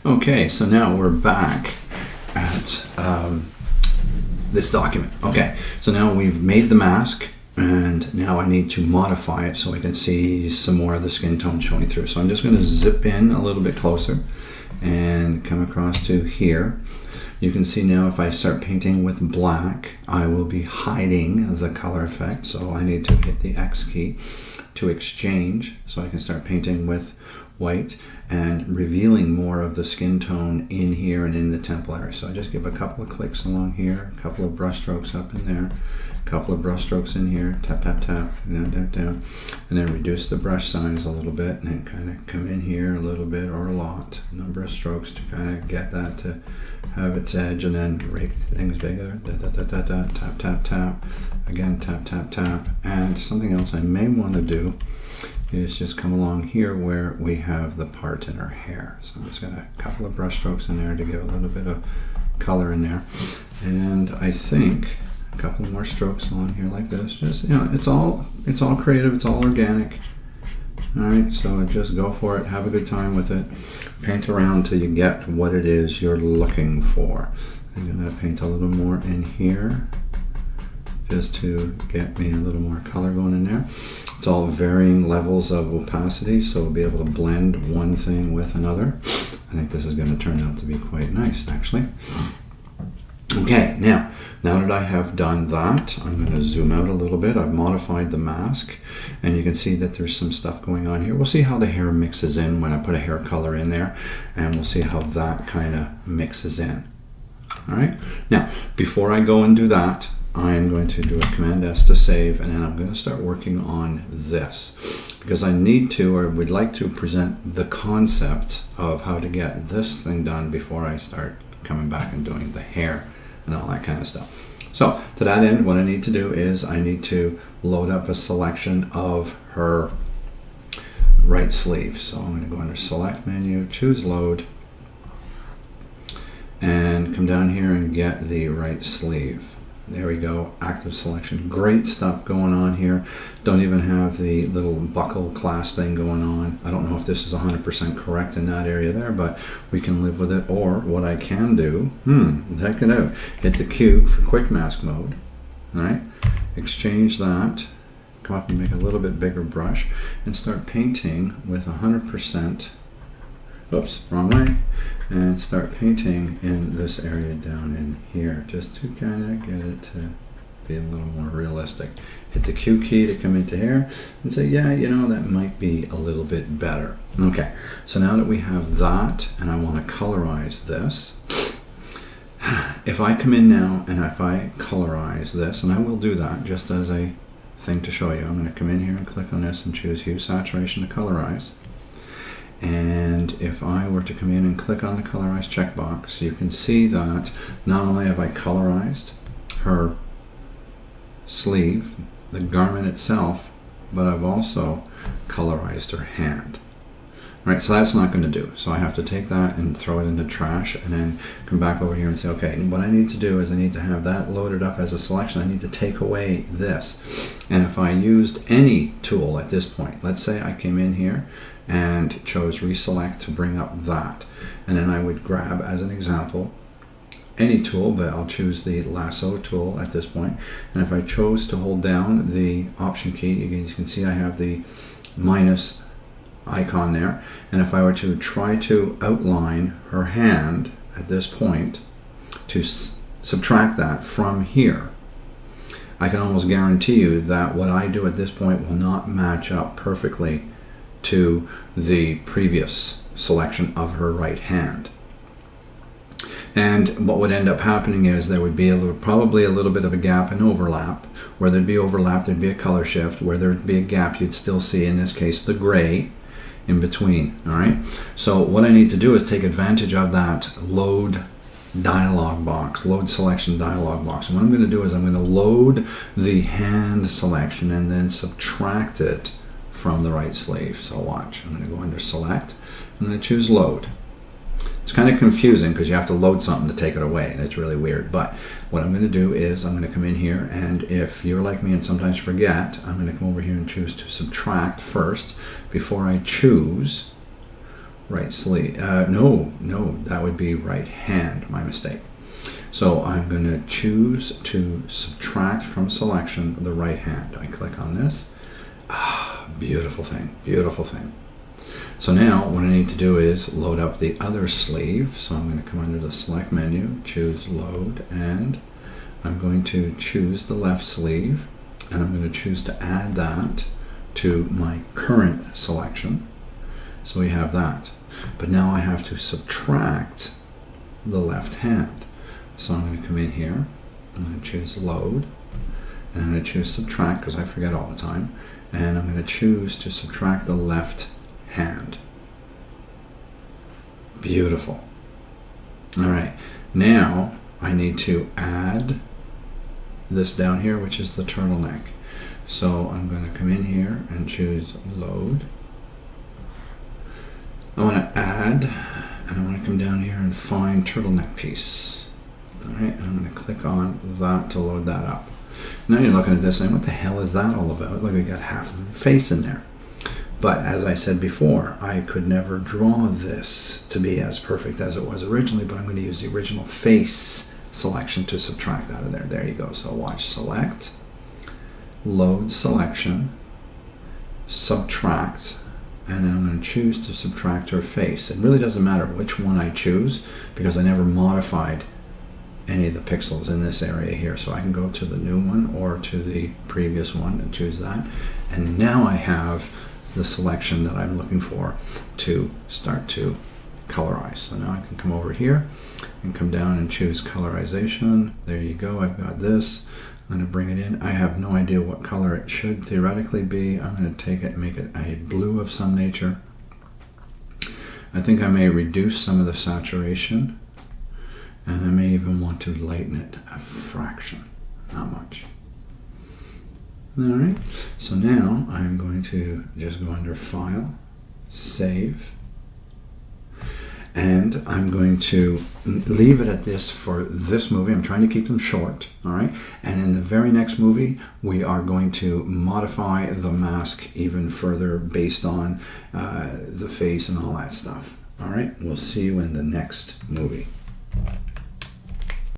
Okay, so now we're back at this document. Okay, so now we've made the mask, and now I need to modify it so I can see some more of the skin tone showing through. So I'm just going to zip in a little bit closer and come across to here. You can see now if I start painting with black, I will be hiding the color effect. So I need to hit the X key to exchange so I can start painting with white and revealing more of the skin tone in here and in the temple area. So I just give a couple of clicks along here, a couple of brush strokes up in there, a couple of brush strokes in here, tap, tap, tap, down, down, down, and then reduce the brush size a little bit and then kind of come in here a little bit or a lot, number of strokes to kind of get that to have its edge, and then make things bigger, da, da, da, da, da, tap, tap, tap, again, tap, tap, tap. And something else I may want to do is just come along here where we have the part in her hair. So I'm just got a couple of brush strokes in there to give a little bit of color in there. And I think a couple more strokes along here like this. Just, you know, it's all creative, it's all organic. All right, so just go for it, have a good time with it. Paint around till you get what it is you're looking for. I'm gonna paint a little more in here just to get me a little more color going in there. It's all varying levels of opacity, so we'll be able to blend one thing with another. I think this is going to turn out to be quite nice, actually. Okay, now that I have done that, I'm going to zoom out a little bit. I've modified the mask, and you can see that there's some stuff going on here. We'll see how the hair mixes in when I put a hair color in there, and we'll see how that kind of mixes in. All right, now, before I go and do that, I'm going to do a Command S to save, and then I'm going to start working on this because I need to, or would like to, present the concept of how to get this thing done before I start coming back and doing the hair and all that kind of stuff. So to that end, what I need to do is I need to load up a selection of her right sleeve. So I'm going to go under Select Menu, choose Load, and come down here and get the right sleeve. There we go, active selection. Great stuff going on here. Don't even have the little buckle clasp thing going on. I don't know if this is 100% correct in that area there, but we can live with it. Or what I can do, check it out. Hit the Q for quick mask mode. All right, exchange that. Come up and make a little bit bigger brush and start painting with 100%. Oops, wrong way. And start painting in this area down in here, just to kind of get it to be a little more realistic. Hit the Q key to come into here and say, yeah, you know, that might be a little bit better. Okay, so now that we have that, and I want to colorize this, if I come in now and if I colorize this, and I will do that just as a thing to show you, I'm going to come in here and click on this and choose Hue Saturation to colorize. And if I were to come in and click on the colorize checkbox, you can see that not only have I colorized her sleeve, the garment itself, but I've also colorized her hand. All right, so that's not going to do. So I have to take that and throw it into trash and then come back over here and say, okay, what I need to do is I need to have that loaded up as a selection. I need to take away this. And if I used any tool at this point, let's say I came in here and chose reselect to bring up that, and then I would grab, as an example, any tool, but I'll choose the lasso tool at this point. And if I chose to hold down the option key, you can see I have the minus icon there, and if I were to try to outline her hand at this point to subtract that from here, I can almost guarantee you that what I do at this point will not match up perfectly to the previous selection of her right hand. And what would end up happening is there would be probably a little bit of a gap and overlap. Where there'd be overlap, there'd be a color shift. Where there'd be a gap, you'd still see, in this case, the gray in between. All right. So what I need to do is take advantage of that load dialog box, load selection dialog box. And what I'm going to do is I'm going to load the hand selection and then subtract it from the right sleeve. So watch, I'm going to go under select, I'm going to choose load. It's kind of confusing because you have to load something to take it away, and it's really weird. But what I'm going to do is I'm going to come in here, and if you're like me and sometimes forget, I'm going to come over here and choose to subtract first before I choose right sleeve. No, that would be right hand, my mistake. So I'm going to choose to subtract from selection the right hand. I click on this. Beautiful thing, beautiful thing. So now what I need to do is load up the other sleeve. So I'm going to come under the select menu, choose load, and I'm going to choose the left sleeve, and I'm going to choose to add that to my current selection. So we have that. But now I have to subtract the left hand. So I'm going to come in here, I'm going to choose load, and I'm going to choose subtract because I forget all the time, and I'm going to choose to subtract the left hand. Beautiful. All right, now I need to add this down here, which is the turtleneck. So I'm going to come in here and choose load. I want to add, and I want to come down here and find turtleneck piece. All right, and I'm going to click on that to load that up. Now you're looking at this saying, what the hell is that all about? Look, I got half of the face in there. But as I said before, I could never draw this to be as perfect as it was originally, but I'm going to use the original face selection to subtract out of there. There you go. So watch, select, load selection, subtract, and then I'm going to choose to subtract her face. It really doesn't matter which one I choose because I never modified any of the pixels in this area here. So I can go to the new one or to the previous one and choose that. And now I have the selection that I'm looking for to start to colorize. So now I can come over here and come down and choose colorization. There you go. I've got this. I'm going to bring it in. I have no idea what color it should theoretically be. I'm going to take it and make it a blue of some nature. I think I may reduce some of the saturation, and I may even want to lighten it a fraction, not much. All right, so now I'm going to just go under File, Save, and I'm going to leave it at this for this movie. I'm trying to keep them short, all right? And in the very next movie, we are going to modify the mask even further based on the face and all that stuff. All right, we'll see you in the next movie.